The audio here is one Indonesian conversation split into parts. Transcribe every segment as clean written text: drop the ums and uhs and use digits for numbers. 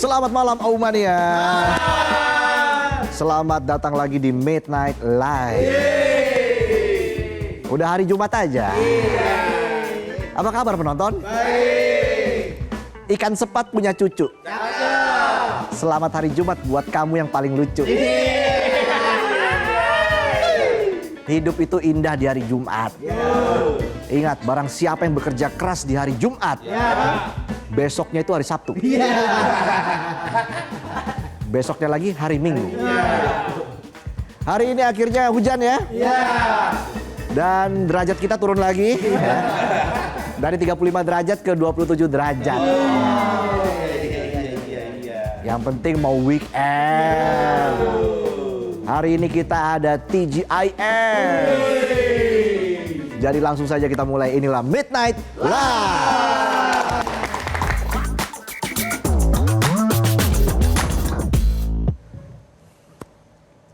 Selamat malam Aumania. Selamat datang lagi di Midnight Live. Udah hari Jumat aja. Apa kabar penonton? Baik. Ikan sepat punya cucu. Selamat hari Jumat buat kamu yang paling lucu. Hidup itu indah di hari Jumat. Ingat, barang siapa yang bekerja keras di hari Jumat, besoknya itu hari Sabtu. Besoknya lagi hari Minggu. Hari ini akhirnya hujan ya. Dan derajat kita turun lagi. Dari 35 derajat ke 27 derajat. Yang penting mau weekend. Hari ini kita ada TGIF. Jadi langsung saja kita mulai. Inilah Midnight Live.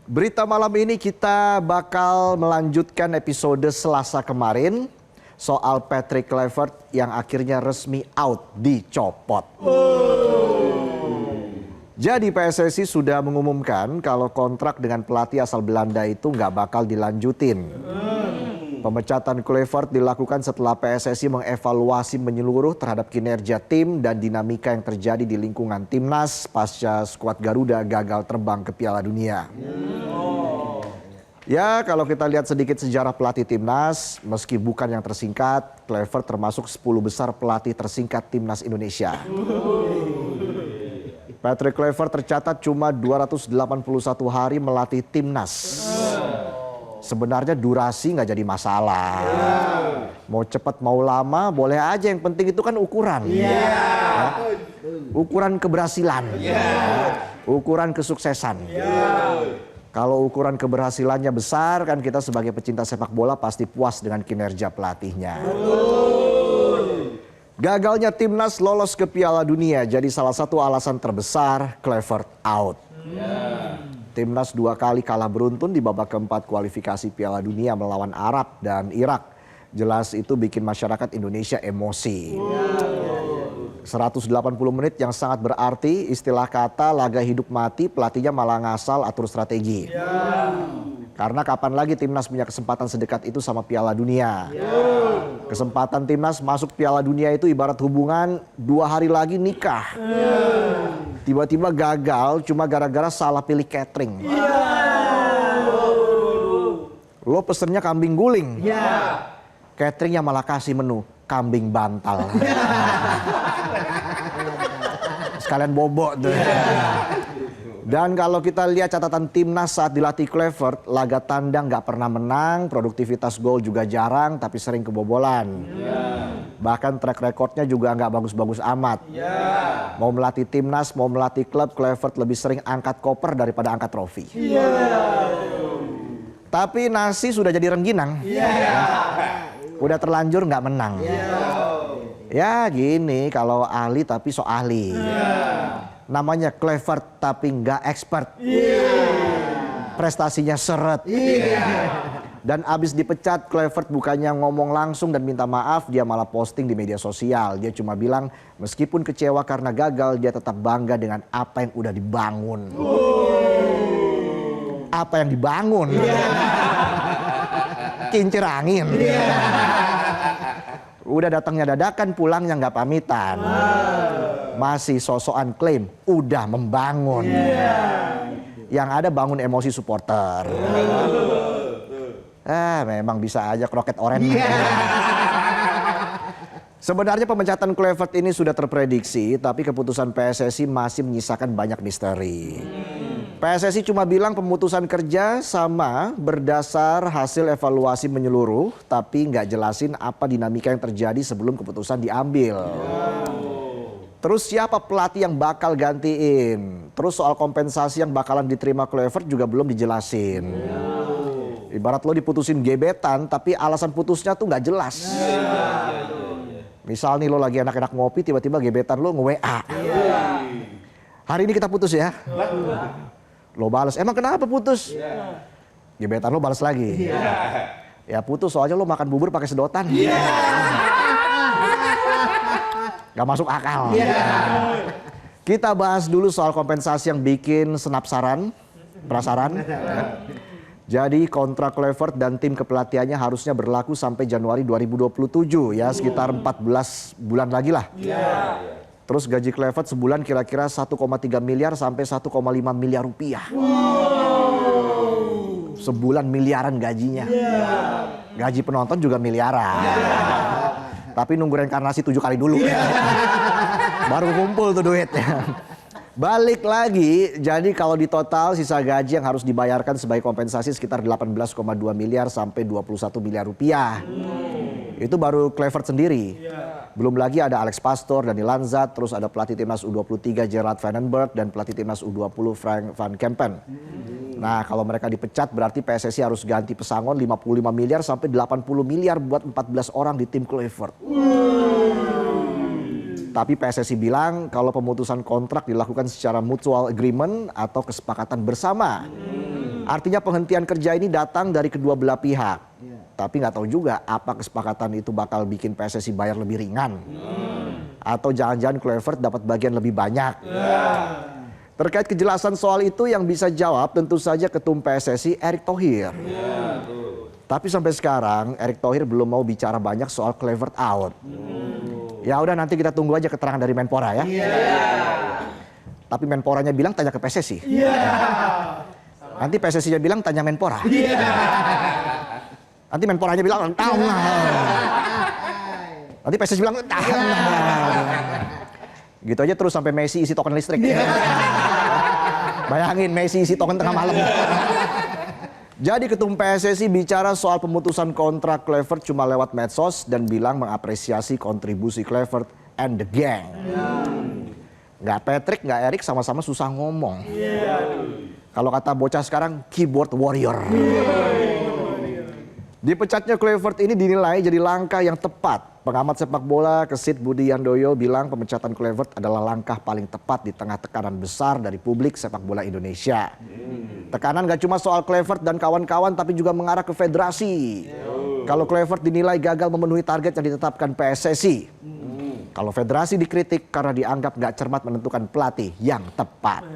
Berita malam ini kita bakal melanjutkan episode Selasa kemarin soal Patrick Kluivert yang akhirnya resmi out, dicopot. Jadi PSSI sudah mengumumkan kalau kontrak dengan pelatih asal Belanda itu nggak bakal dilanjutin. Pemecatan Kluivert dilakukan setelah PSSI mengevaluasi menyeluruh terhadap kinerja tim dan dinamika yang terjadi di lingkungan timnas pasca skuad Garuda gagal terbang ke Piala Dunia. Ya, kalau kita lihat sedikit sejarah pelatih timnas, meski bukan yang tersingkat, Kluivert termasuk 10 besar pelatih tersingkat timnas Indonesia. Patrick Kluivert tercatat cuma 281 hari melatih timnas. Sebenarnya durasi nggak jadi masalah. Mau cepat mau lama boleh aja, yang penting itu kan ukuran. Ukuran keberhasilan. Ukuran kesuksesan. Kalau ukuran keberhasilannya besar, kan kita sebagai pecinta sepak bola pasti puas dengan kinerja pelatihnya. Gagalnya timnas lolos ke Piala Dunia jadi salah satu alasan terbesar Kluivert out. Timnas 2 kali kalah beruntun di babak keempat kualifikasi Piala Dunia melawan Arab dan Irak. Jelas itu bikin masyarakat Indonesia emosi. 180 menit yang sangat berarti, istilah kata laga hidup mati, pelatihnya malah ngasal atur strategi. Karena kapan lagi timnas punya kesempatan sedekat itu sama Piala Dunia. Kesempatan timnas masuk Piala Dunia itu ibarat hubungan 2 hari lagi nikah. Tiba-tiba gagal cuma gara-gara salah pilih catering. Lo pesennya kambing guling. Cateringnya malah kasih menu kambing bantal. Sekalian bobok tuh. Dan kalau kita lihat catatan timnas saat dilatih Kluivert, laga tandang nggak pernah menang, produktivitas gol juga jarang, tapi sering kebobolan. Bahkan track recordnya juga nggak bagus-bagus amat. Mau melatih timnas, mau melatih klub, Kluivert lebih sering angkat koper daripada angkat trofi. Tapi nasi sudah jadi rengginang. Udah terlanjur nggak menang. Ya gini, kalau ahli tapi so ahli. Namanya Kluivert tapi nggak expert. Prestasinya seret. Dan abis dipecat, Kluivert bukannya ngomong langsung dan minta maaf, dia malah posting di media sosial. Dia cuma bilang meskipun kecewa karena gagal, dia tetap bangga dengan apa yang udah dibangun. Apa yang dibangun? Kincir angin. Udah datangnya dadakan, pulangnya nggak pamitan. Masih sosokan klaim udah membangun. Yang ada bangun emosi supporter. Memang bisa aja kroket oren. Sebenarnya pemecatan Kluivert ini sudah terprediksi, tapi keputusan PSSI masih menyisakan banyak misteri. PSSI cuma bilang pemutusan kerja sama berdasar hasil evaluasi menyeluruh, tapi nggak jelasin apa dinamika yang terjadi sebelum keputusan diambil. Terus siapa pelatih yang bakal gantiin? Terus soal kompensasi yang bakalan diterima Kluivert juga belum dijelasin. Ibarat lo diputusin gebetan, tapi alasan putusnya tuh nggak jelas. Misal nih lo lagi enak-enak ngopi, tiba-tiba gebetan lo nge-WA. Hari ini kita putus ya. Lo balas, emang kenapa putus? Gebetan lo balas lagi. Ya putus soalnya lo makan bubur pakai sedotan. Gak masuk akal. Kita bahas dulu soal kompensasi yang bikin penasaran. Jadi kontrak Kluivert dan tim kepelatihannya harusnya berlaku sampai Januari 2027 ya, sekitar 14 bulan lagi lah. Terus gaji Kluivert sebulan kira-kira 1,3 miliar sampai 1,5 miliar rupiah. Sebulan miliaran gajinya. Gaji penonton juga miliaran. Tapi nunggu reinkarnasi 7 kali dulu. Baru kumpul tuh duitnya. Balik lagi, jadi kalau di total sisa gaji yang harus dibayarkan sebagai kompensasi sekitar 18,2 miliar sampai 21 miliar rupiah. Itu baru Kluivert sendiri. Belum lagi ada Alex Pastoor, Dani Lanzat, terus ada pelatih timnas U23 Gerard Vandenberg dan pelatih timnas U20 Frank van Kempen. Nah, kalau mereka dipecat berarti PSSI harus ganti pesangon 55 miliar sampai 80 miliar buat 14 orang di tim Kluivert. Tapi PSSI bilang kalau pemutusan kontrak dilakukan secara mutual agreement atau kesepakatan bersama. Artinya penghentian kerja ini datang dari kedua belah pihak. Tapi nggak tahu juga apa kesepakatan itu bakal bikin PSSI bayar lebih ringan. Atau jangan-jangan Kluivert dapat bagian lebih banyak. Terkait kejelasan soal itu yang bisa jawab tentu saja Ketum PSSI Erick Thohir. Tapi sampai sekarang Erick Thohir belum mau bicara banyak soal Kluivert out. Ya udah nanti kita tunggu aja keterangan dari Menpora ya. Tapi Menporanya bilang tanya ke PSSI. Nanti PSSI-nya bilang tanya Menpora. Nanti Menporanya bilang tahu. Nanti PSSI bilang tahu. Gitu aja terus sampai Messi isi token listrik. Bayangin Messi isi token tengah malam. Jadi Ketum PSSI bicara soal pemutusan kontrak Kluivert cuma lewat medsos dan bilang mengapresiasi kontribusi Kluivert and the gang. Nggak Patrick, nggak Erick, sama-sama susah ngomong. Kalau kata bocah sekarang, keyboard warrior. Dipecatnya Kluivert ini dinilai jadi langkah yang tepat. Pengamat sepak bola Kesit Budi Yandoyo bilang pemecatan Kluivert adalah langkah paling tepat di tengah tekanan besar dari publik sepak bola Indonesia. Tekanan gak cuma soal Kluivert dan kawan-kawan tapi juga mengarah ke federasi. Kalau Kluivert dinilai gagal memenuhi target yang ditetapkan PSSI. Kalau federasi dikritik karena dianggap gak cermat menentukan pelatih yang tepat.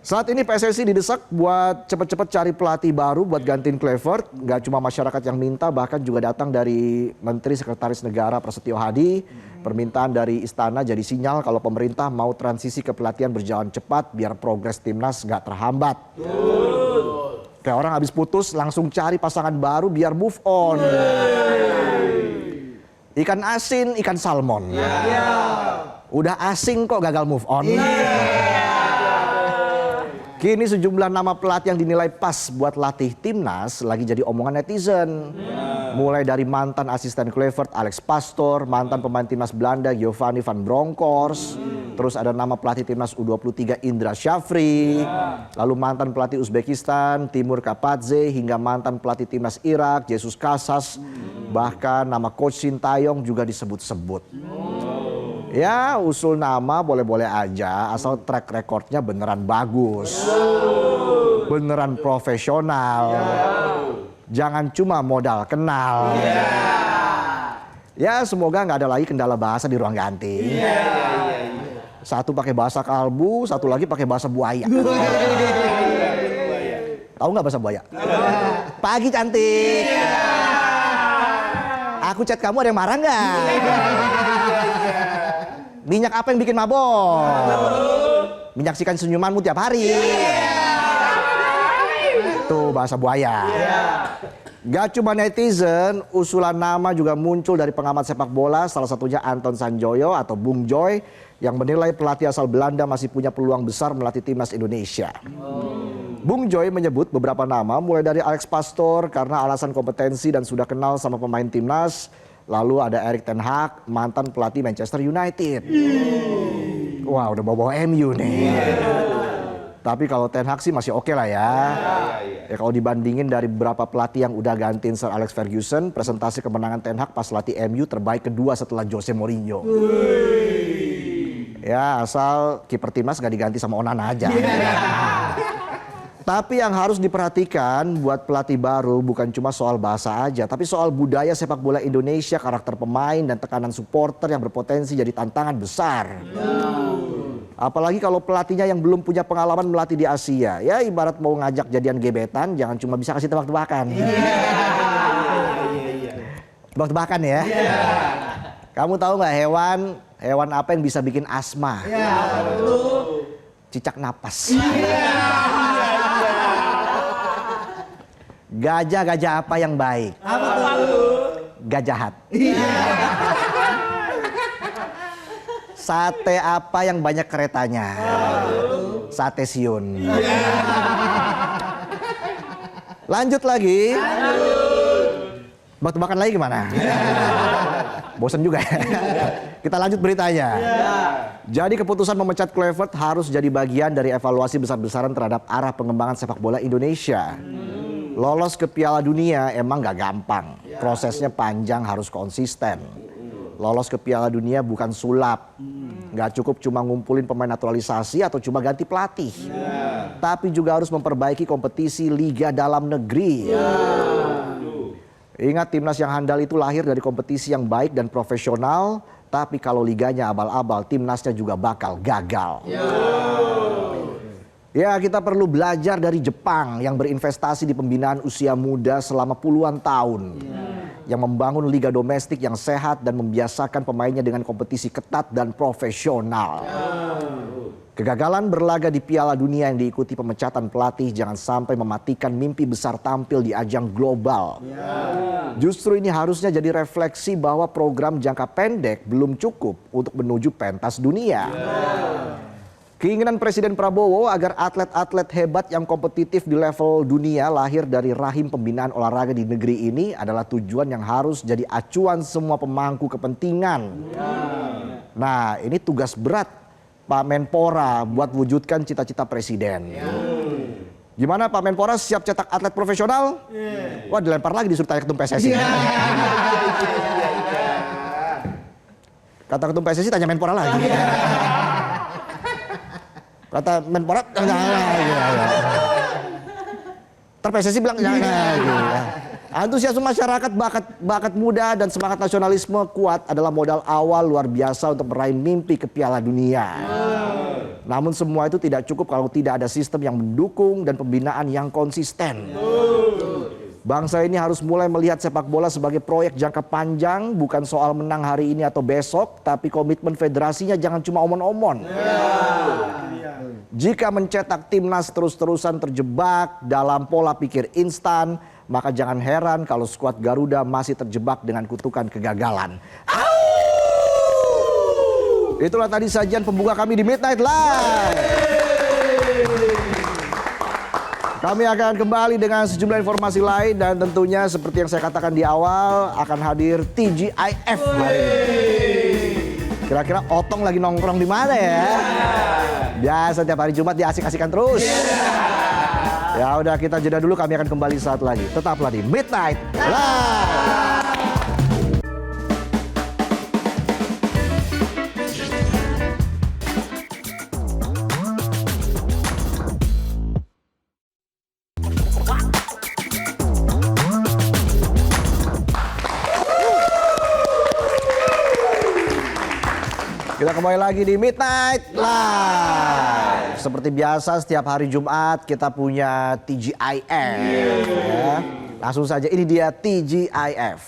Saat ini PSSI didesak buat cepet-cepet cari pelatih baru buat gantiin Kluivert. Gak cuma masyarakat yang minta, bahkan juga datang dari Menteri Sekretaris Negara Prasetyo Hadi. Permintaan dari istana jadi sinyal kalau pemerintah mau transisi kepelatihan berjalan cepat biar progres timnas gak terhambat. Kayak orang habis putus langsung cari pasangan baru biar move on. Ikan asin, ikan salmon. Udah asing kok gagal move on. Kini sejumlah nama pelatih yang dinilai pas buat latih timnas lagi jadi omongan netizen. Mulai dari mantan asisten Kluivert Alex Pastoor, mantan pemain timnas Belanda Giovanni van Bronckhorst, terus ada nama pelatih timnas U23 Indra Syafri, lalu mantan pelatih Uzbekistan Timur Kapadze, hingga mantan pelatih timnas Irak Jesus Casas, bahkan nama coach Sintayong juga disebut-sebut. Ya usul nama boleh-boleh aja asal track recordnya beneran bagus. Beneran profesional. Jangan cuma modal kenal. Ya semoga nggak ada lagi kendala bahasa di ruang ganti. Satu pakai bahasa kalbu, satu lagi pakai bahasa buaya. Tahu nggak bahasa buaya? Pagi cantik. Aku chat kamu ada yang marah nggak? Minyak apa yang bikin mabok? Menyaksikan senyumanmu tiap hari. Tuh bahasa buaya. Gak cuma netizen, usulan nama juga muncul dari pengamat sepak bola, salah satunya Anton Sanjoyo atau Bung Joy, yang menilai pelatih asal Belanda masih punya peluang besar melatih timnas Indonesia. Bung Joy menyebut beberapa nama, mulai dari Alex Pastoor karena alasan kompetensi dan sudah kenal sama pemain timnas. Lalu ada Erik ten Hag, mantan pelatih Manchester United. Wah udah bawa MU nih. Tapi kalau Ten Hag sih masih oke lah ya. Ya kalau dibandingin dari beberapa pelatih yang udah gantiin Sir Alex Ferguson, presentasi kemenangan Ten Hag pas latih MU terbaik kedua setelah Jose Mourinho. Ya asal kiper timnas gak diganti sama Onana aja. Tapi yang harus diperhatikan buat pelatih baru bukan cuma soal bahasa aja, tapi soal budaya sepak bola Indonesia, karakter pemain dan tekanan supporter yang berpotensi jadi tantangan besar. Apalagi kalau pelatihnya yang belum punya pengalaman melatih di Asia. Ya ibarat mau ngajak jadian gebetan, jangan cuma bisa kasih tebak-tebakan. Tebak-tebakan ya. Kamu tahu nggak hewan apa yang bisa bikin asma? Cicak napas. Gajah apa yang baik? Apa tuh? Gajahat. Sate apa yang banyak keretanya? Sate siun. Lanjut lagi. Tebak-tebakan lagi gimana? Bosan juga ya. Kita lanjut beritanya. Jadi keputusan memecat Kluivert harus jadi bagian dari evaluasi besar-besaran terhadap arah pengembangan sepak bola Indonesia. Lolos ke Piala Dunia emang gak gampang. Prosesnya panjang, harus konsisten. Lolos ke Piala Dunia bukan sulap. Gak cukup cuma ngumpulin pemain naturalisasi atau cuma ganti pelatih. Tapi juga harus memperbaiki kompetisi liga dalam negeri. Ingat, timnas yang handal itu lahir dari kompetisi yang baik dan profesional. Tapi kalau liganya abal-abal, timnasnya juga bakal gagal. Ya, kita perlu belajar dari Jepang yang berinvestasi di pembinaan usia muda selama puluhan tahun. Yang membangun liga domestik yang sehat dan membiasakan pemainnya dengan kompetisi ketat dan profesional. Kegagalan berlaga di Piala Dunia yang diikuti pemecatan pelatih jangan sampai mematikan mimpi besar tampil di ajang global. Justru ini harusnya jadi refleksi bahwa program jangka pendek belum cukup untuk menuju pentas dunia. Keinginan Presiden Prabowo agar atlet-atlet hebat yang kompetitif di level dunia lahir dari rahim pembinaan olahraga di negeri ini adalah tujuan yang harus jadi acuan semua pemangku kepentingan. Nah, ini tugas berat Pak Menpora buat wujudkan cita-cita Presiden. Gimana Pak Menpora, siap cetak atlet profesional? Wah, dilempar lagi disuruh tanya ketum PSSI. Kata ketum PSSI tanya Menpora lagi. Kata Menpora, PSSI bilang antusiasme masyarakat, bakat muda dan semangat nasionalisme kuat adalah modal awal luar biasa untuk meraih mimpi ke Piala Dunia. Namun semua itu tidak cukup kalau tidak ada sistem yang mendukung dan pembinaan yang konsisten. Bangsa ini harus mulai melihat sepak bola sebagai proyek jangka panjang, bukan soal menang hari ini atau besok, tapi komitmen federasinya jangan cuma omon-omon. Jika mencetak timnas terus-terusan terjebak dalam pola pikir instan, maka jangan heran kalau skuad Garuda masih terjebak dengan kutukan kegagalan. Itulah tadi sajian pembuka kami di Midnight Live. Kami akan kembali dengan sejumlah informasi lain dan tentunya seperti yang saya katakan di awal akan hadir TGIF hari ini. Kira-kira Otong lagi nongkrong di mana ya? Biasa tiap hari Jumat diasik-asikan terus. Ya udah, kita jeda dulu, kami akan kembali saat lagi. Tetaplah di Midnight Live. Kita kembali lagi di Midnight Live. Seperti biasa setiap hari Jumat kita punya TGIF. Ya. Langsung saja, ini dia TGIF.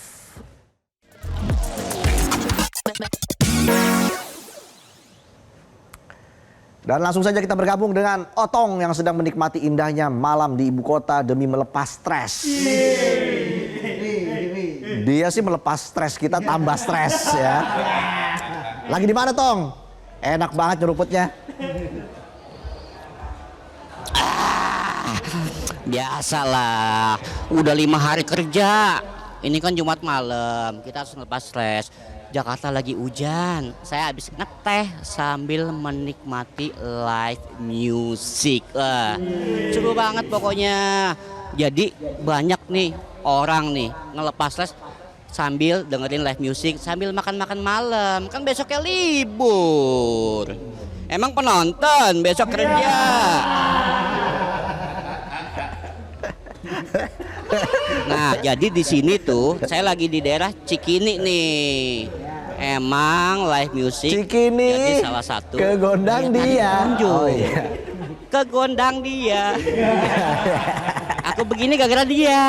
Dan langsung saja kita bergabung dengan Otong yang sedang menikmati indahnya malam di ibu kota demi melepas stres. Dia sih melepas stres, kita tambah stres ya. Lagi di mana, Tong? Enak banget nyeruputnya. Biasalah, udah 5 hari kerja. Ini kan Jumat malam, kita harus ngelepas stres. Jakarta lagi hujan, saya habis ngeteh sambil menikmati live music. Seru banget pokoknya. Jadi banyak nih orang nih ngelepas stres sambil dengerin live music, sambil makan-makan malam. Kan besoknya libur. Emang penonton besok kerja. Nah, jadi di sini tuh saya lagi di daerah Cikini nih. Emang live music Cikini jadi salah satu ke gondang daya tarik dia. pengunjung. Oh iya. Ke gondang dia. Aku begini gara-gara dia.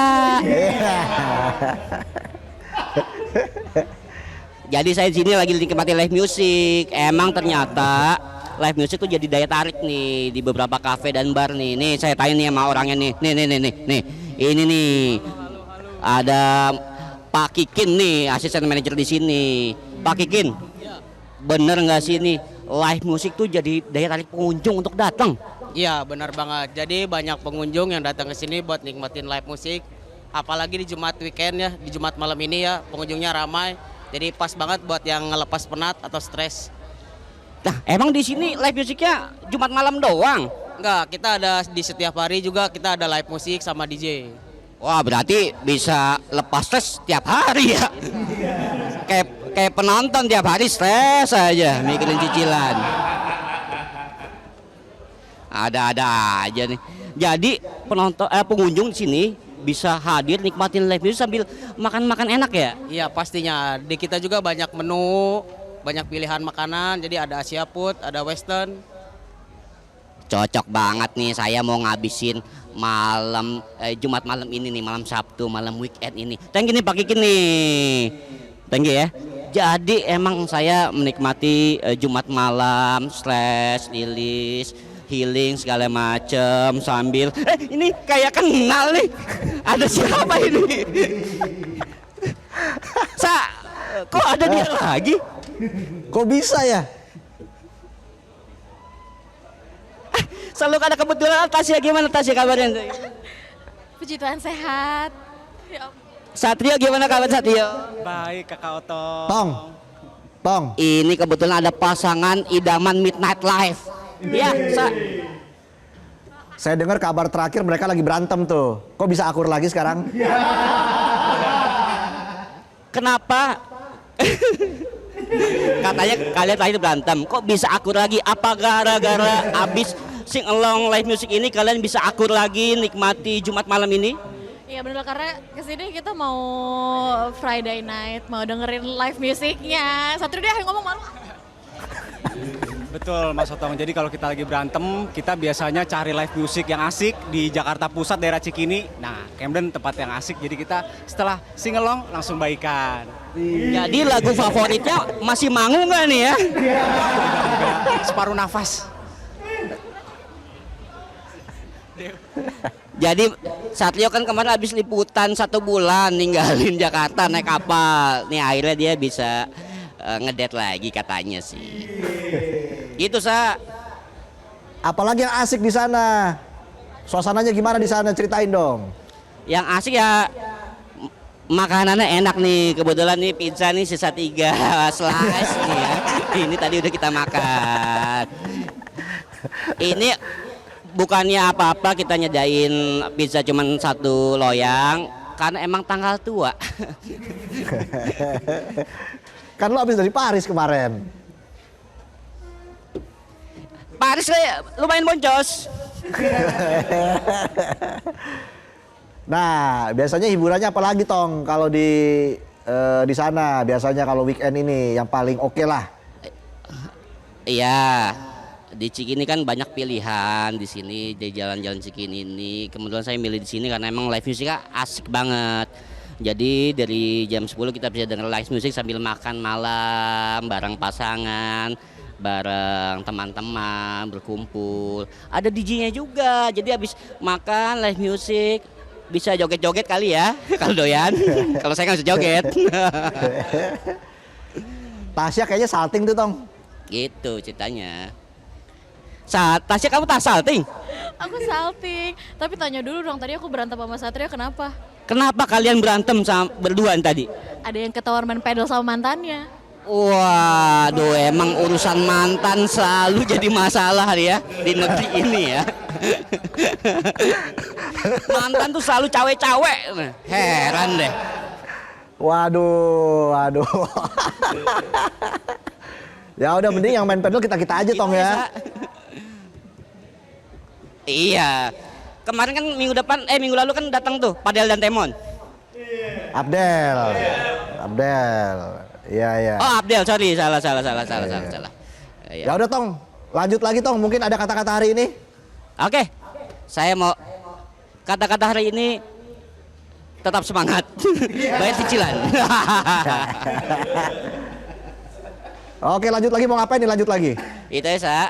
Jadi saya di sini lagi nikmati live music. Emang ternyata live music tuh jadi daya tarik nih di beberapa kafe dan bar nih. Nih saya tanya nih sama orangnya nih. Nih. Ini nih ada Pak Kikin nih, asisten manajer di sini. Pak Kikin, bener nggak sih nih live music tuh jadi daya tarik pengunjung untuk datang? Iya benar banget. Jadi banyak pengunjung yang datang ke sini buat nikmatin live musik. Apalagi di Jumat weekend ya, di Jumat malam ini ya pengunjungnya ramai. Jadi pas banget buat yang ngelepas penat atau stres. Nah, emang di sini live musiknya Jumat malam doang? Enggak, kita ada di setiap hari juga kita ada live musik sama DJ. Wah, berarti bisa lepas stres tiap hari ya? Kayak penonton tiap hari stres aja mikirin cicilan. Ada-ada aja nih. Jadi pengunjung di sini bisa hadir nikmatin live music sambil makan-makan enak ya? Iya pastinya. Di kita juga banyak menu, banyak pilihan makanan. Jadi ada Asia food, ada Western. Cocok banget nih saya mau ngabisin malam Jumat malam ini nih, malam Sabtu, malam weekend ini. Thank you nih Pak Kikin nih. Thank you ya. Jadi emang saya menikmati Jumat malam, stres, rilis, healing segala macem sambil ini kayak kenal nih. Ada siapa ini? Kok ada dia lagi? Kok bisa ya? Selalu ada kebetulan. Tasya gimana Tasya kabarnya? Puji Tuhan sehat. Ya ampun. Satrio gimana kabar Satrio? Baik Kakak Oto. Tong. Ini kebetulan ada pasangan idaman Midnight Live. Ya, Saya dengar kabar terakhir mereka lagi berantem tuh. Kok bisa akur lagi sekarang? kenapa? Katanya kalian tadi berantem. Kok bisa akur lagi? Apa gara-gara abis sing along live music ini kalian bisa akur lagi nikmati Jumat malam ini? Iya bener karena kesini kita mau Friday night, mau dengerin live musiknya. Satu dia ngomong malu. Betul Mas Otong, jadi kalau kita lagi berantem, kita biasanya cari live music yang asik di Jakarta Pusat, daerah Cikini. Nah, Camden tempat yang asik, jadi kita setelah singelong langsung baikan. Jadi lagu favoritnya masih Mangu nggak nih ya? Separuh nafas. Jadi Satrio kan kemarin habis liputan 1 bulan ninggalin Jakarta naik kapal. Nih akhirnya dia bisa ngedate lagi katanya sih. Gitu Apalagi yang asik di sana? Suasananya gimana di sana? Ceritain dong. Yang asik ya makanannya enak nih. Kebetulan nih pizza nih sisa 3 slice nih ya. Ini tadi udah kita makan. Ini bukannya apa-apa kita nyedain pizza cuman 1 loyang karena emang tanggal tua. Kan lo habis dari Paris kemarin. Paris lumayan boncos. Nah, biasanya hiburannya apa lagi Tong kalau di sana? Biasanya kalau weekend ini yang paling oke lah. Iya. Di Cikini kan banyak pilihan di sini di jalan-jalan Cikini ini. Kemudian saya milih di sini karena emang live musiknya asik banget. Jadi dari jam 10 kita bisa denger live music sambil makan malam bareng pasangan, bareng teman-teman berkumpul. Ada DJ-nya juga. Jadi habis makan live music bisa joget-joget kali ya kalau doyan. Kalau saya nggak bisa joget. Tasya kayaknya salting tuh Tong. Gitu ceritanya. Tasya kamu tak salting? Aku salting. Tapi tanya dulu dong, tadi aku berantem sama Satria kenapa? Kenapa kalian berantem sama berduaan tadi? Ada yang ketahuan main pedal sama mantannya. Waduh, emang urusan mantan selalu jadi masalah ya di negeri ini ya. Mantan tuh selalu cawe-cawe. Heran deh. Waduh. Ya udah mending yang main pedal kita aja Tong ya. Iya. Kemarin kan minggu lalu kan datang tuh Padel dan Temon. Abdel. Abdel. Iya, iya. Oh Abdel, sorry, salah. Ya udah Tong, lanjut lagi Tong. Mungkin ada kata-kata hari ini? Oke, saya mau kata-kata hari ini tetap semangat, bayar cicilan. Oke, lanjut lagi, mau ngapain nih lanjut lagi? Itu ya, Sa.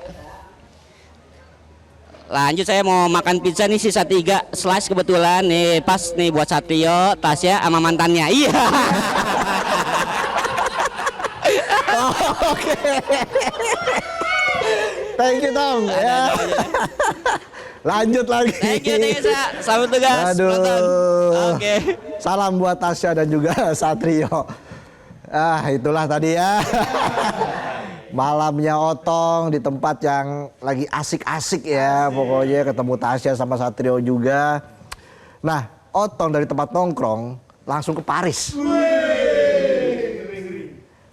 Lanjut, saya mau makan pizza nih, sisa 3 slice kebetulan nih, pas nih buat Satrio, Tasya sama mantannya. Iya. Oke. Thank you Tong. Ya. Lanjut lagi. Thank you, Sa. Selamat tugas. Aduh. Nonton. Oke. Salam buat Tasya dan juga Satrio. Itulah tadi ya. Malamnya Otong di tempat yang lagi asik-asik ya. Pokoknya ketemu Tasya sama Satrio juga. Nah, Otong dari tempat nongkrong langsung ke Paris.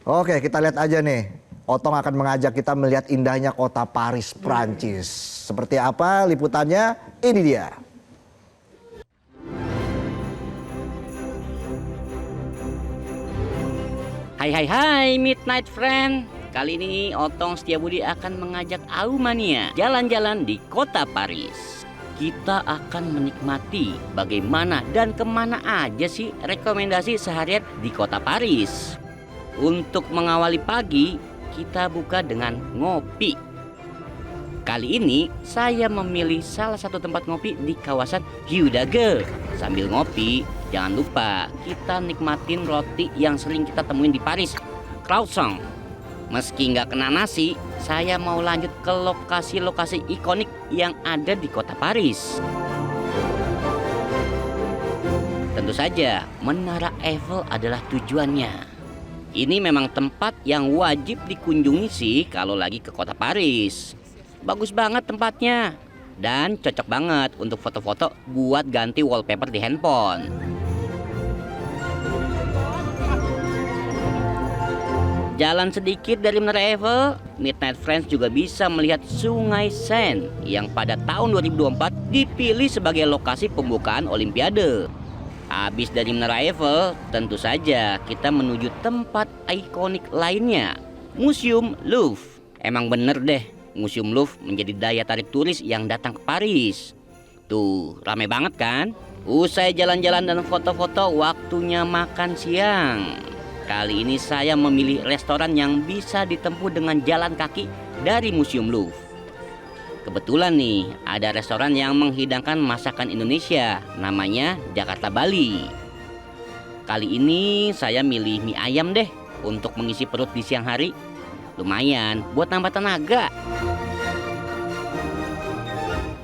Oke, kita lihat aja nih. Otong akan mengajak kita melihat indahnya kota Paris, Prancis. Seperti apa liputannya? Ini dia. Hai Midnight Friend. Kali ini Otong Setiabudi akan mengajak Aumania jalan-jalan di kota Paris. Kita akan menikmati bagaimana dan kemana aja sih rekomendasi seharian di kota Paris. Untuk mengawali pagi, kita buka dengan ngopi. Kali ini saya memilih salah satu tempat ngopi di kawasan Hyudage. Sambil ngopi, jangan lupa kita nikmatin roti yang sering kita temuin di Paris, croissant. Meski nggak kena nasi, saya mau lanjut ke lokasi-lokasi ikonik yang ada di kota Paris. Tentu saja, Menara Eiffel adalah tujuannya. Ini memang tempat yang wajib dikunjungi sih kalau lagi ke kota Paris. Bagus banget tempatnya dan cocok banget untuk foto-foto buat ganti wallpaper di handphone. Jalan sedikit dari Menara Eiffel, Midnight Friends juga bisa melihat Sungai Seine yang pada tahun 2024 dipilih sebagai lokasi pembukaan Olimpiade. Habis dari Menara Eiffel, tentu saja kita menuju tempat ikonik lainnya, Museum Louvre. Emang bener deh, Museum Louvre menjadi daya tarik turis yang datang ke Paris. Tuh, rame banget kan? Usai jalan-jalan dan foto-foto, waktunya makan siang. Kali ini saya memilih restoran yang bisa ditempuh dengan jalan kaki dari Museum Louvre. Kebetulan nih, ada restoran yang menghidangkan masakan Indonesia, namanya Jakarta Bali. Kali ini saya milih mie ayam deh untuk mengisi perut di siang hari. Lumayan buat nambah tenaga.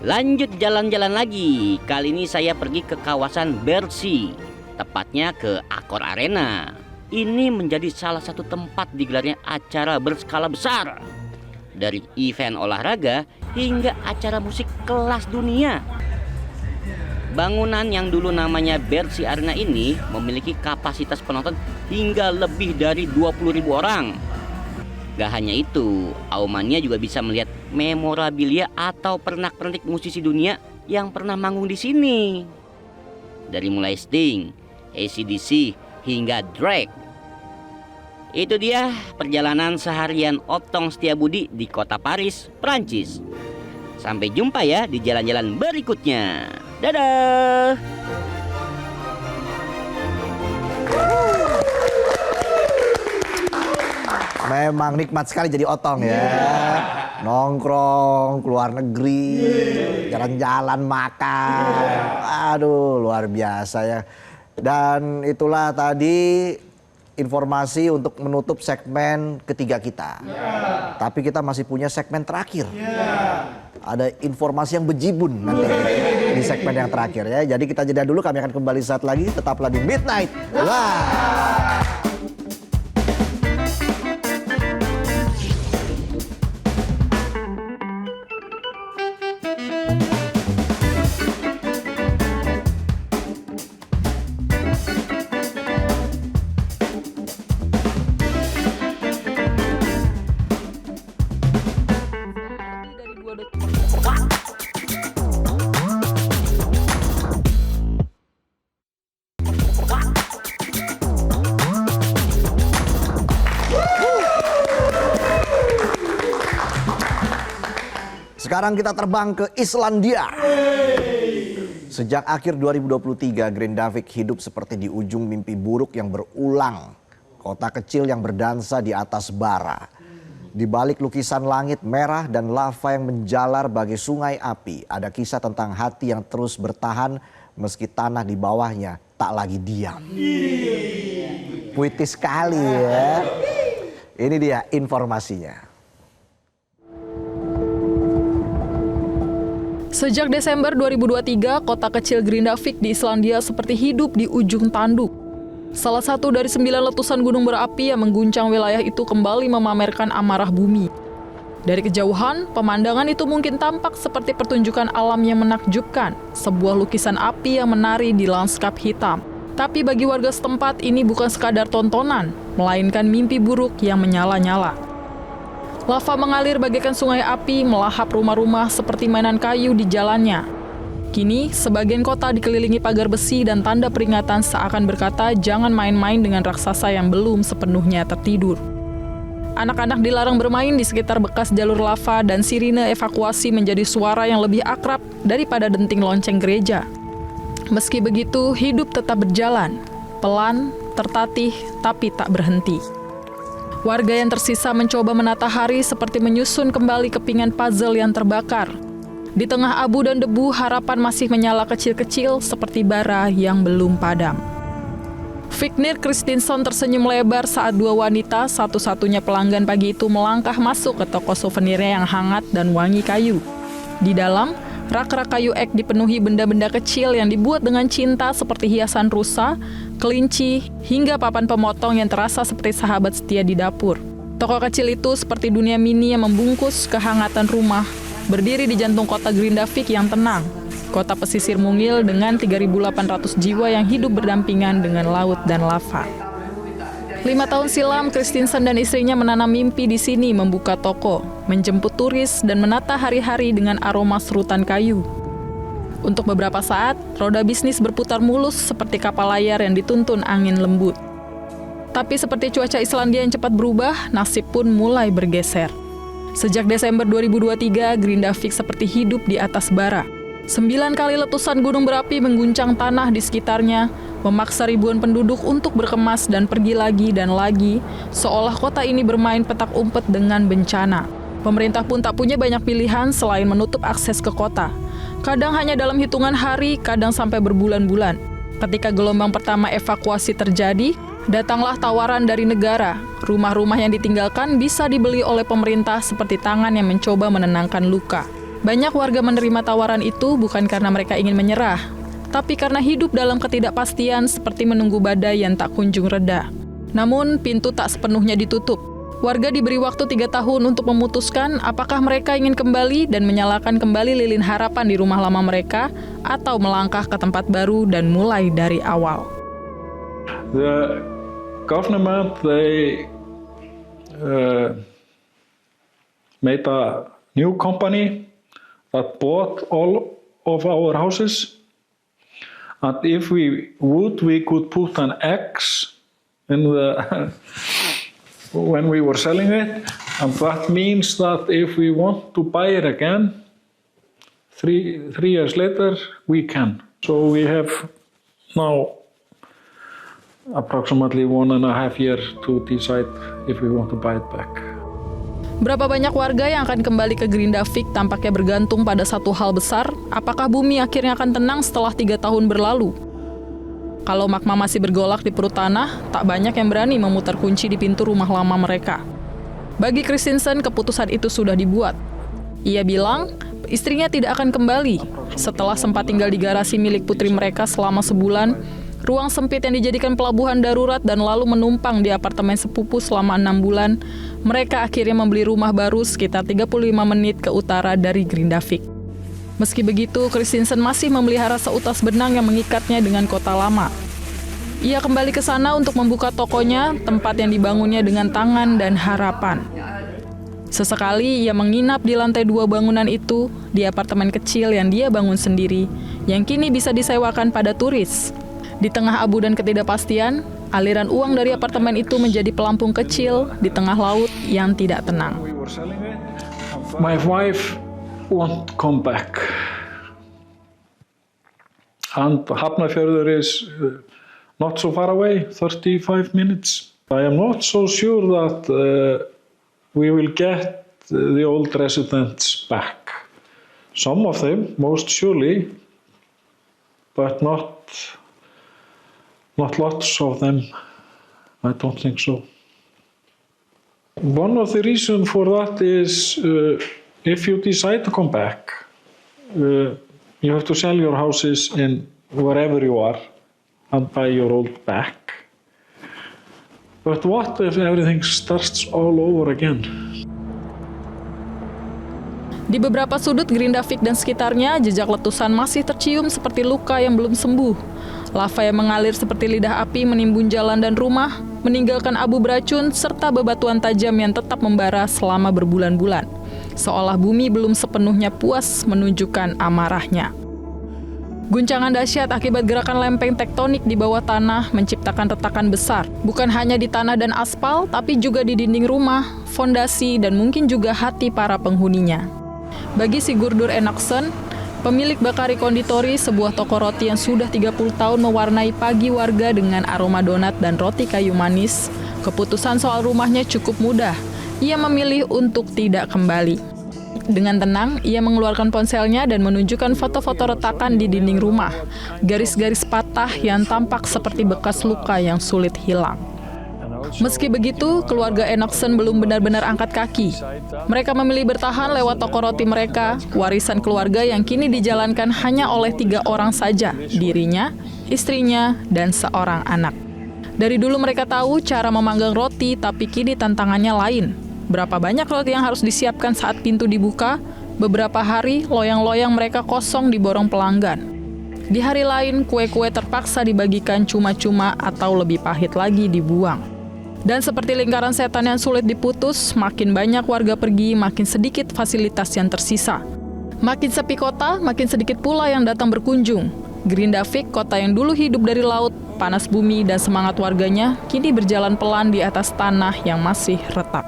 Lanjut jalan-jalan lagi. Kali ini saya pergi ke kawasan Bercy, tepatnya ke Accor Arena. Ini menjadi salah satu tempat digelarnya acara berskala besar. Dari event olahraga hingga acara musik kelas dunia. Bangunan yang dulu namanya Bercy Arena ini memiliki kapasitas penonton hingga lebih dari 20.000 orang. Gak hanya itu, Aumania juga bisa melihat memorabilia atau pernak-pernik musisi dunia yang pernah manggung di sini. Dari mulai Sting, AC/DC hingga Drake. Itu dia perjalanan seharian Otong Setiabudi di kota Paris, Prancis. Sampai jumpa ya di jalan-jalan berikutnya. Dadah. Memang nikmat sekali jadi Otong ya. Nongkrong, keluar negeri, jalan-jalan, makan. Aduh, luar biasa ya. Dan itulah tadi informasi untuk menutup segmen ketiga kita. Tapi kita masih punya segmen terakhir. Ada informasi yang bejibun nanti di segmen yang terakhir ya. Jadi kita jeda dulu, kami akan kembali saat lagi. Tetaplah di Midnight Live. Sekarang kita terbang ke Islandia. Sejak akhir 2023, Grindavik hidup seperti di ujung mimpi buruk yang berulang. Kota kecil yang berdansa di atas bara. Di balik lukisan langit merah dan lava yang menjalar bagai sungai api, ada kisah tentang hati yang terus bertahan meski tanah di bawahnya tak lagi diam. Puitis sekali ya. Ini dia informasinya. Sejak Desember 2023, kota kecil Grindavik di Islandia seperti hidup di ujung tanduk. Salah satu dari 9 letusan gunung berapi yang mengguncang wilayah itu kembali memamerkan amarah bumi. Dari kejauhan, pemandangan itu mungkin tampak seperti pertunjukan alam yang menakjubkan, sebuah lukisan api yang menari di lanskap hitam. Tapi bagi warga setempat ini bukan sekadar tontonan, melainkan mimpi buruk yang menyala-nyala. Lava mengalir bagaikan sungai api melahap rumah-rumah seperti mainan kayu di jalannya. Kini, sebagian kota dikelilingi pagar besi dan tanda peringatan seakan berkata jangan main-main dengan raksasa yang belum sepenuhnya tertidur. Anak-anak dilarang bermain di sekitar bekas jalur lava dan sirine evakuasi menjadi suara yang lebih akrab daripada denting lonceng gereja. Meski begitu, hidup tetap berjalan, pelan, tertatih, tapi tak berhenti. Warga yang tersisa mencoba menata hari seperti menyusun kembali kepingan puzzle yang terbakar. Di tengah abu dan debu, harapan masih menyala kecil-kecil seperti bara yang belum padam. Vignir Kristinsson tersenyum lebar saat dua wanita, satu-satunya pelanggan pagi itu, melangkah masuk ke toko souvenirnya yang hangat dan wangi kayu. Di dalam, rak-rak kayu ek dipenuhi benda-benda kecil yang dibuat dengan cinta seperti hiasan rusa, kelinci, hingga papan pemotong yang terasa seperti sahabat setia di dapur. Toko kecil itu seperti dunia mini yang membungkus kehangatan rumah, berdiri di jantung kota Grindavik yang tenang. Kota pesisir mungil dengan 3.800 jiwa yang hidup berdampingan dengan laut dan lava. 5 tahun silam, Kristinsson dan istrinya menanam mimpi di sini, membuka toko, menjemput turis, dan menata hari-hari dengan aroma serutan kayu. Untuk beberapa saat, roda bisnis berputar mulus seperti kapal layar yang dituntun angin lembut. Tapi seperti cuaca Islandia yang cepat berubah, nasib pun mulai bergeser. Sejak Desember 2023, Grindavik seperti hidup di atas bara. 9 kali letusan gunung berapi mengguncang tanah di sekitarnya, memaksa ribuan penduduk untuk berkemas dan pergi lagi dan lagi, seolah kota ini bermain petak umpet dengan bencana. Pemerintah pun tak punya banyak pilihan selain menutup akses ke kota. Kadang hanya dalam hitungan hari, kadang sampai berbulan-bulan. Ketika gelombang pertama evakuasi terjadi, datanglah tawaran dari negara. Rumah-rumah yang ditinggalkan bisa dibeli oleh pemerintah seperti tangan yang mencoba menenangkan luka. Banyak warga menerima tawaran itu bukan karena mereka ingin menyerah, tapi karena hidup dalam ketidakpastian seperti menunggu badai yang tak kunjung reda. Namun, pintu tak sepenuhnya ditutup. Warga diberi waktu 3 tahun untuk memutuskan apakah mereka ingin kembali dan menyalakan kembali lilin harapan di rumah lama mereka atau melangkah ke tempat baru dan mulai dari awal. The government, they made a new company that bought all of our houses. And if we would, we could put an X in the when we were selling it, and that means that if we want to buy it again, three years later, we can. So we have now approximately 1.5 years to decide if we want to buy it back. Berapa banyak warga yang akan kembali ke Grindavik tampaknya bergantung pada satu hal besar, apakah bumi akhirnya akan tenang setelah 3 tahun berlalu? Kalau magma masih bergolak di perut tanah, tak banyak yang berani memutar kunci di pintu rumah lama mereka. Bagi Kristinsson, keputusan itu sudah dibuat. Ia bilang, istrinya tidak akan kembali. Setelah sempat tinggal di garasi milik putri mereka selama sebulan, ruang sempit yang dijadikan pelabuhan darurat dan lalu menumpang di apartemen sepupu selama 6 bulan, mereka akhirnya membeli rumah baru sekitar 35 menit ke utara dari Grindavik. Meski begitu, Kristinsson masih memelihara seutas benang yang mengikatnya dengan kota lama. Ia kembali ke sana untuk membuka tokonya, tempat yang dibangunnya dengan tangan dan harapan. Sesekali ia menginap di lantai 2 bangunan itu, di apartemen kecil yang dia bangun sendiri, yang kini bisa disewakan pada turis. Di tengah abu dan ketidakpastian, aliran uang dari apartemen itu menjadi pelampung kecil di tengah laut yang tidak tenang. My wife want to come back. And Hafnarfjörður is not so far away, 35 minutes. I am not so sure that we will get the old residents back. Some of them, most surely, but not lots of them. I don't think so. One of the reasons for that is if you decide to come back, you have to sell your houses in wherever you are and buy your old back. But what if everything starts all over again? Di beberapa sudut Grindavik dan sekitarnya, jejak letusan masih tercium seperti luka yang belum sembuh. Lava yang mengalir seperti lidah api menimbun jalan dan rumah, meninggalkan abu beracun serta bebatuan tajam yang tetap membara selama berbulan-bulan. Seolah bumi belum sepenuhnya puas menunjukkan amarahnya. Guncangan dahsyat akibat gerakan lempeng tektonik di bawah tanah menciptakan retakan besar, bukan hanya di tanah dan aspal, tapi juga di dinding rumah, fondasi, dan mungkin juga hati para penghuninya. Bagi Sigurdur Enoksen, pemilik Bakari Konditori, sebuah toko roti yang sudah 30 tahun mewarnai pagi warga dengan aroma donat dan roti kayu manis, keputusan soal rumahnya cukup mudah. Ia memilih untuk tidak kembali. Dengan tenang, ia mengeluarkan ponselnya dan menunjukkan foto-foto retakan di dinding rumah. Garis-garis patah yang tampak seperti bekas luka yang sulit hilang. Meski begitu, keluarga Enoksen belum benar-benar angkat kaki. Mereka memilih bertahan lewat toko roti mereka, warisan keluarga yang kini dijalankan hanya oleh 3 orang saja, dirinya, istrinya, dan seorang anak. Dari dulu mereka tahu cara memanggang roti, tapi kini tantangannya lain. Berapa banyak roti yang harus disiapkan saat pintu dibuka? Beberapa hari, loyang-loyang mereka kosong diborong pelanggan. Di hari lain, kue-kue terpaksa dibagikan cuma-cuma atau lebih pahit lagi dibuang. Dan seperti lingkaran setan yang sulit diputus, makin banyak warga pergi, makin sedikit fasilitas yang tersisa. Makin sepi kota, makin sedikit pula yang datang berkunjung. Grindavik, kota yang dulu hidup dari laut, panas bumi, dan semangat warganya, kini berjalan pelan di atas tanah yang masih retak.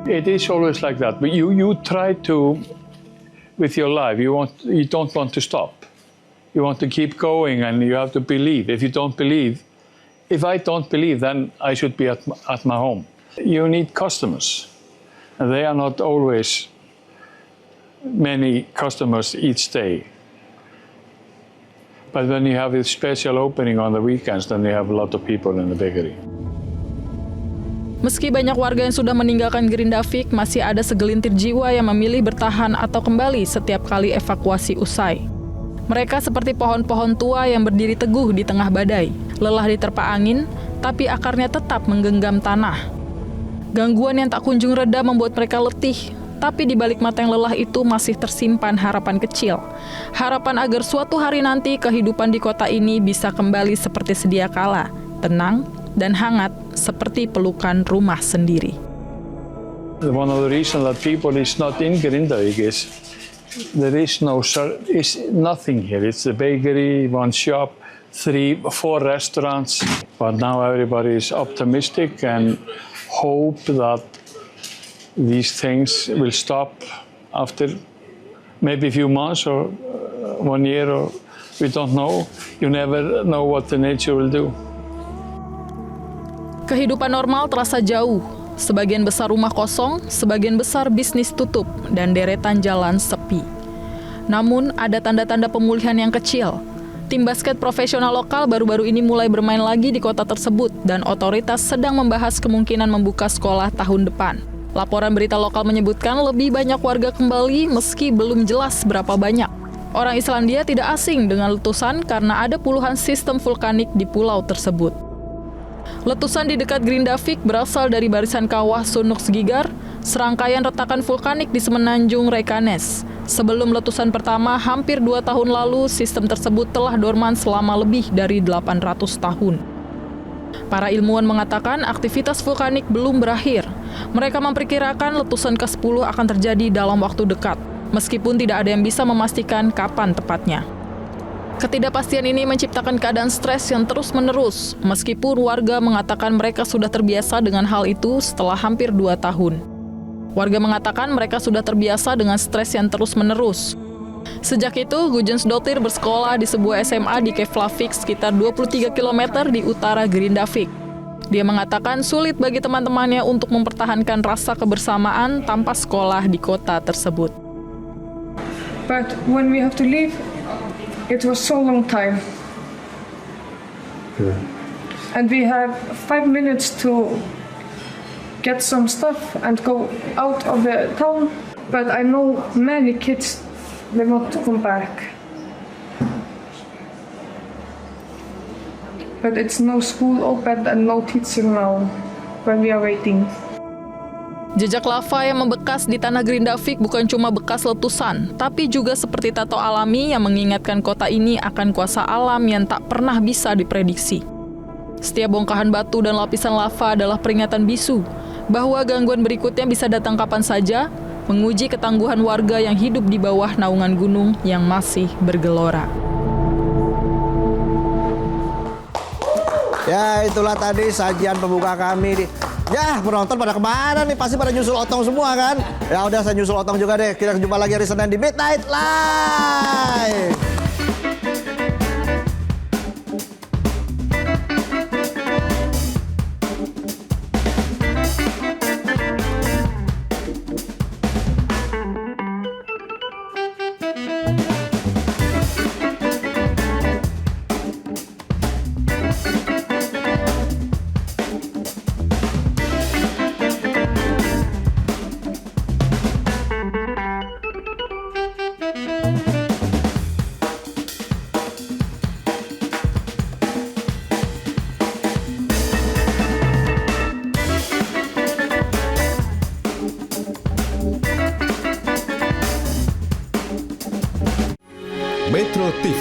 It is always like that. But you try to, with your life, you don't want to stop. You want to keep going, and you have to believe. If you don't believe, if I don't believe, then I should be at my home. You need customers, and they are not always many customers each day. But when you have a special opening on the weekends, then you have a lot of people in the bakery. Meski banyak warga yang sudah meninggalkan Grindavik, masih ada segelintir jiwa yang memilih bertahan atau kembali setiap kali evakuasi usai. Mereka seperti pohon-pohon tua yang berdiri teguh di tengah badai, lelah diterpa angin, tapi akarnya tetap menggenggam tanah. Gangguan yang tak kunjung reda membuat mereka letih, tapi di balik mata yang lelah itu masih tersimpan harapan kecil. Harapan agar suatu hari nanti kehidupan di kota ini bisa kembali seperti sedia kala, tenang dan hangat seperti pelukan rumah sendiri. One of the reasons that people is not in Grindavik is there is nothing here. It's a bakery, one shop, 4 restaurants. But now everybody is optimistic and hope that these things will stop after maybe a few months or 1 year, or we don't know. You never know what the nature will do. Kehidupan normal terasa jauh. Sebagian besar rumah kosong, sebagian besar bisnis tutup, dan deretan jalan sepi. Namun, ada tanda-tanda pemulihan yang kecil. Tim basket profesional lokal baru-baru ini mulai bermain lagi di kota tersebut, dan otoritas sedang membahas kemungkinan membuka sekolah tahun depan. Laporan berita lokal menyebutkan lebih banyak warga kembali meski belum jelas berapa banyak. Orang Islandia tidak asing dengan letusan karena ada puluhan sistem vulkanik di pulau tersebut. Letusan di dekat Grindavik berasal dari barisan kawah Sunnuksgígar, serangkaian retakan vulkanik di semenanjung Reykjanes. Sebelum letusan pertama hampir 2 tahun lalu, sistem tersebut telah dorman selama lebih dari 800 tahun. Para ilmuwan mengatakan aktivitas vulkanik belum berakhir. Mereka memperkirakan letusan ke-10 akan terjadi dalam waktu dekat, meskipun tidak ada yang bisa memastikan kapan tepatnya. Ketidakpastian ini menciptakan keadaan stres yang terus-menerus, meskipun warga mengatakan mereka sudah terbiasa dengan hal itu setelah hampir 2 tahun. Warga mengatakan mereka sudah terbiasa dengan stres yang terus-menerus. Sejak itu, Gudjonsdottir bersekolah di sebuah SMA di Keflavik sekitar 23 km di utara Grindavik. Dia mengatakan sulit bagi teman-temannya untuk mempertahankan rasa kebersamaan tanpa sekolah di kota tersebut. But when we have to leave, it was so long time. And we have 5 minutes to get some stuff and go out of the town. But I know many kids, they want to come back. But it's no school open and no teaching now when we are waiting. Jejak lava yang membekas di tanah Grindavik bukan cuma bekas letusan, tapi juga seperti tato alami yang mengingatkan kota ini akan kuasa alam yang tak pernah bisa diprediksi. Setiap bongkahan batu dan lapisan lava adalah peringatan bisu bahwa gangguan berikutnya bisa datang kapan saja, menguji ketangguhan warga yang hidup di bawah naungan gunung yang masih bergelora. Ya, itulah tadi sajian pembuka kami. Ya, penonton pada kemana nih? Pasti pada nyusul Otong semua kan? Ya udah, saya nyusul Otong juga deh. Kita jumpa lagi hari Senin di Midnight Live. Metro TV,